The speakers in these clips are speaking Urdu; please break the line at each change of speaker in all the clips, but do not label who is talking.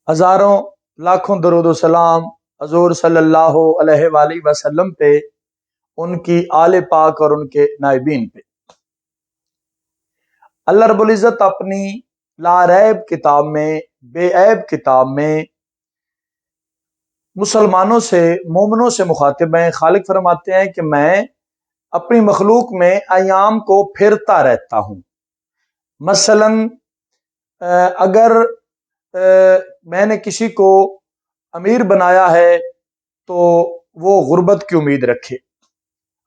ہزاروں لاکھوں درود و سلام حضور صلی اللہ علیہ وآلہ وسلم پہ، ان کی آل پاک اور ان کے نائبین پہ۔ اللہ رب العزت اپنی لا ریب کتاب میں، بے عیب کتاب میں مسلمانوں سے، مومنوں سے مخاطب ہیں۔ خالق فرماتے ہیں کہ میں اپنی مخلوق میں ایام کو پھرتا رہتا ہوں۔ مثلا اگر میں نے کسی کو امیر بنایا ہے تو وہ غربت کی امید رکھے،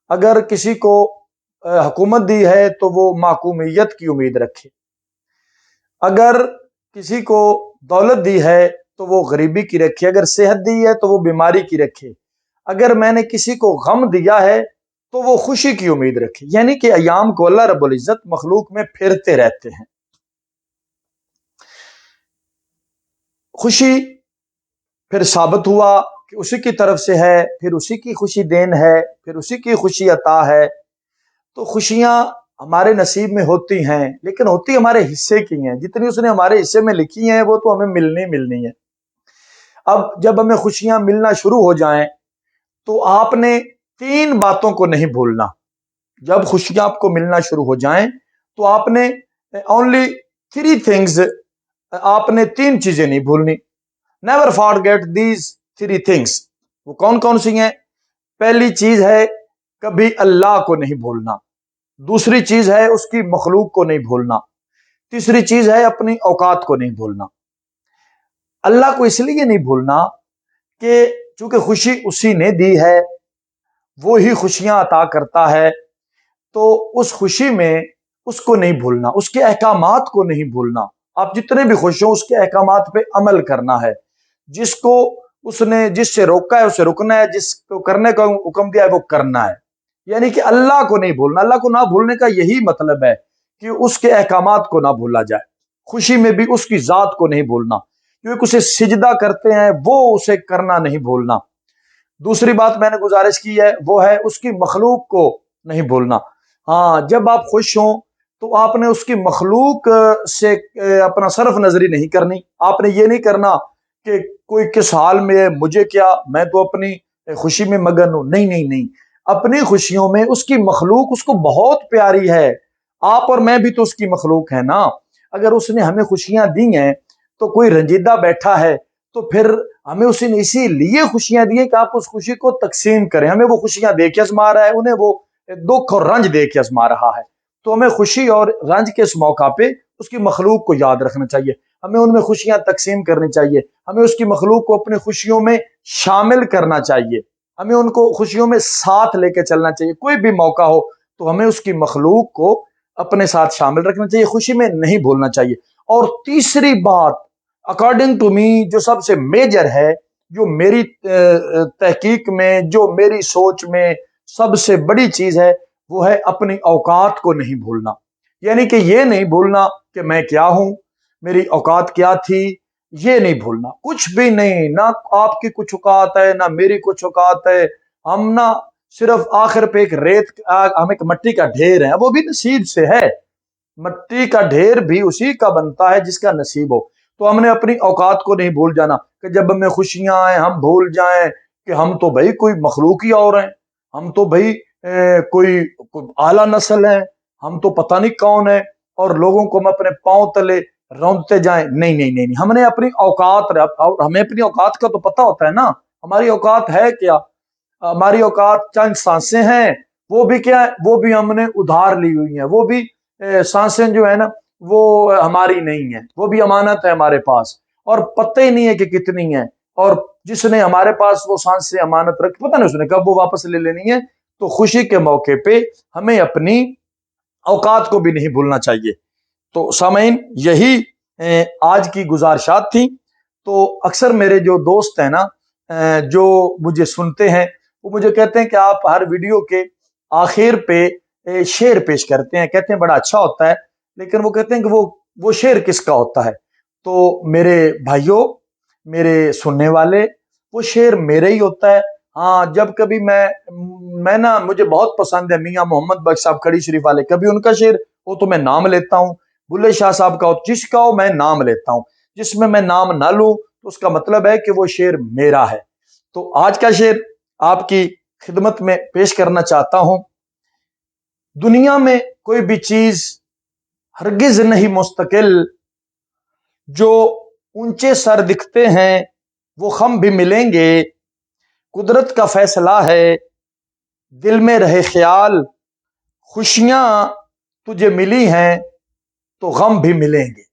اگر کسی کو حکومت دی ہے تو وہ محکومیت کی امید رکھے، اگر کسی کو دولت دی ہے تو وہ غریبی کی رکھے، اگر صحت دی ہے تو وہ بیماری کی رکھے، اگر میں نے کسی کو غم دیا ہے تو وہ خوشی کی امید رکھے۔ یعنی کہ ایام کو اللہ رب العزت مخلوق میں پھرتے رہتے ہیں۔ خوشی پھر ثابت ہوا کہ اسی کی طرف سے ہے، پھر اسی کی خوشی دین ہے، پھر اسی کی خوشی عطا ہے۔ تو خوشیاں ہمارے نصیب میں ہوتی ہیں، لیکن ہوتی ہمارے حصے کی ہیں۔ جتنی اس نے ہمارے حصے میں لکھی ہیں وہ تو ہمیں ملنی ہے۔ اب جب ہمیں خوشیاں ملنا شروع ہو جائیں تو آپ نے 3 باتوں کو نہیں بھولنا۔ جب خوشیاں آپ کو ملنا شروع ہو جائیں تو آپ نے only 3 things، آپ نے 3 چیزیں نہیں بھولنی۔ Never forget these 3 things۔ وہ کون کون سی ہیں؟ پہلی چیز ہے کبھی اللہ کو نہیں بھولنا، دوسری چیز ہے اس کی مخلوق کو نہیں بھولنا، تیسری چیز ہے اپنی اوقات کو نہیں بھولنا۔ اللہ کو اس لیے نہیں بھولنا کہ چونکہ خوشی اسی نے دی ہے، وہی خوشیاں عطا کرتا ہے، تو اس خوشی میں اس کو نہیں بھولنا، اس کے احکامات کو نہیں بھولنا۔ آپ جتنے بھی خوش ہوں اس کے احکامات پہ عمل کرنا ہے۔ جس کو اس نے جس سے روکا ہے اسے رکنا ہے، جس کو کرنے کا حکم دیا ہے وہ کرنا ہے۔ یعنی کہ اللہ کو نہیں بھولنا۔ اللہ کو نہ بھولنے کا یہی مطلب ہے کہ اس کے احکامات کو نہ بھولا جائے۔ خوشی میں بھی اس کی ذات کو نہیں بھولنا، کیونکہ اسے سجدہ کرتے ہیں وہ اسے کرنا نہیں بھولنا۔ دوسری بات میں نے گزارش کی ہے وہ ہے اس کی مخلوق کو نہیں بھولنا۔ ہاں، جب آپ خوش ہوں تو آپ نے اس کی مخلوق سے اپنا صرف نظری نہیں کرنی۔ آپ نے یہ نہیں کرنا کہ کوئی کس حال میں ہے، مجھے کیا، میں تو اپنی خوشی میں مگن ہوں۔ نہیں، اپنی خوشیوں میں اس کی مخلوق اس کو بہت پیاری ہے۔ آپ اور میں بھی تو اس کی مخلوق ہیں نا۔ اگر اس نے ہمیں خوشیاں دی ہیں تو کوئی رنجیدہ بیٹھا ہے تو پھر ہمیں اس نے اسی لیے خوشیاں دی ہیں کہ آپ اس خوشی کو تقسیم کریں۔ ہمیں وہ خوشیاں دے کے آزما رہا ہے، انہیں وہ دکھ اور رنج دے کے آزما رہا ہے۔ تو ہمیں خوشی اور رنج کے اس موقع پہ اس کی مخلوق کو یاد رکھنا چاہیے، ہمیں ان میں خوشیاں تقسیم کرنی چاہیے، ہمیں اس کی مخلوق کو اپنی خوشیوں میں شامل کرنا چاہیے، ہمیں ان کو خوشیوں میں ساتھ لے کے چلنا چاہیے۔ کوئی بھی موقع ہو تو ہمیں اس کی مخلوق کو اپنے ساتھ شامل رکھنا چاہیے، خوشی میں نہیں بھولنا چاہیے۔ اور تیسری بات اکارڈنگ ٹو می جو سب سے میجر ہے، جو میری تحقیق میں، جو میری سوچ میں سب سے بڑی چیز ہے، وہ ہے اپنی اوقات کو نہیں بھولنا۔ یعنی کہ یہ نہیں بھولنا کہ میں کیا ہوں، میری اوقات کیا تھی، یہ نہیں بھولنا۔ کچھ بھی نہیں، نہ آپ کی کچھ اوقات ہے نہ میری کچھ اوقات ہے۔ ہم نہ صرف آخر پہ ایک ہم ایک مٹی کا ڈھیر ہے، وہ بھی نصیب سے ہے۔ مٹی کا ڈھیر بھی اسی کا بنتا ہے جس کا نصیب ہو۔ تو ہم نے اپنی اوقات کو نہیں بھول جانا کہ جب ہمیں خوشیاں آئیں ہم بھول جائیں کہ ہم تو بھائی کوئی مخلوق ہی اور ہیں، ہم تو بھائی کوئی اعلیٰ نسل ہیں، ہم تو پتہ نہیں کون ہے، اور لوگوں کو ہم اپنے پاؤں تلے روندتے جائیں۔ نہیں، ہم نے اپنی اوقات، ہمیں اپنی اوقات کا تو پتہ ہوتا ہے نا۔ ہماری اوقات ہے کیا؟ ہماری اوقات چند سانسیں ہیں، وہ بھی کیا ہے، وہ بھی ہم نے ادھار لی ہوئی ہیں، وہ بھی سانسیں جو ہے نا وہ ہماری نہیں ہیں، وہ بھی امانت ہے ہمارے پاس، اور پتہ ہی نہیں ہے کہ کتنی ہیں، اور جس نے ہمارے پاس وہ سانسیں امانت رکھ، پتہ نہیں اس نے کب وہ واپس لے لینی ہے۔ تو خوشی کے موقع پہ ہمیں اپنی اوقات کو بھی نہیں بھولنا چاہیے۔ تو سامعین، یہی آج کی گزارشات تھیں۔ تو اکثر میرے جو دوست ہیں نا جو مجھے سنتے ہیں، وہ مجھے کہتے ہیں کہ آپ ہر ویڈیو کے آخر پہ شعر پیش کرتے ہیں، کہتے ہیں بڑا اچھا ہوتا ہے، لیکن وہ کہتے ہیں کہ وہ شعر کس کا ہوتا ہے؟ تو میرے بھائیوں، میرے سننے والے، وہ شعر میرے ہی ہوتا ہے۔ ہاں، جب کبھی میں نا، مجھے بہت پسند ہے میاں محمد بخش صاحب کھڑی شریف والے، کبھی ان کا شعر ہو تو میں نام لیتا ہوں، بلے شاہ صاحب کا ہو، جس کا ہو میں نام لیتا ہوں، جس میں نام نہ لوں تو اس کا مطلب ہے کہ وہ شعر میرا ہے۔ تو آج کا شعر آپ کی خدمت میں پیش کرنا چاہتا ہوں۔ دنیا میں کوئی بھی چیز ہرگز نہیں مستقل، جو اونچے سر دکھتے ہیں وہ خم بھی ملیں گے، قدرت کا فیصلہ ہے دل میں رہے خیال، خوشیاں تجھے ملی ہیں تو غم بھی ملیں گے۔